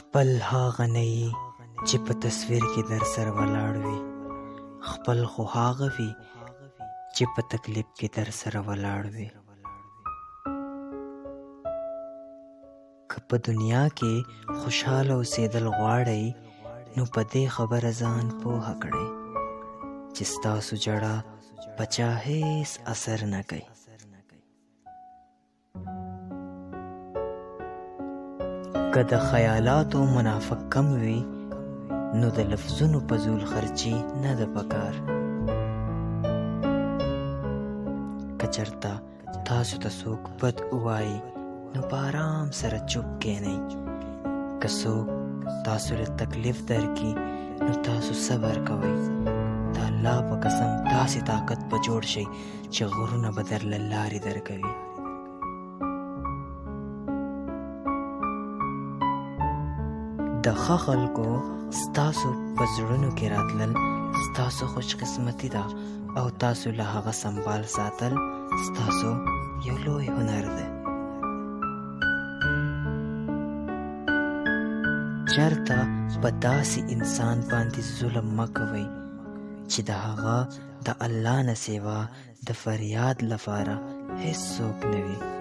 خپل هغه نه یې چې په تصویر کې در سره ولاړ وي، خپل خو هغه وي چې په تکلیف کې در سره ولاړ وي. که په دنیا کې خوشحاله اوسېدل غواړئ نو په دې خبره ځان پوهه کړئ چې ستاسو ژړا په چا هېڅ اثر نه کوي. که د خیالاتو منافق کم وي نو د لفظونو په زول خرچي نه ده پکار. که چرته تاسو ته څوک بد ووایي نو په آرام سره چوپ کښېنئ. که څوک تاسو له تکلیف درکړي نو تاسو صبر کوئ. د الله په قسم داسې طاقت به جوړ شئ چې غرونه به درله لارې درکوي. د ښه خلکو ستاسو په زړونو کې راتلل ستاسو خوش قسمتي ده او تاسو له هغه سنبال ساتل ستاسو یو لوی هنر ده. چرته په داسې انسان باندې ظلم مه کوئ چې د هغه د الله نه سوا د فریاد لپاره هیڅ څوک نه وي.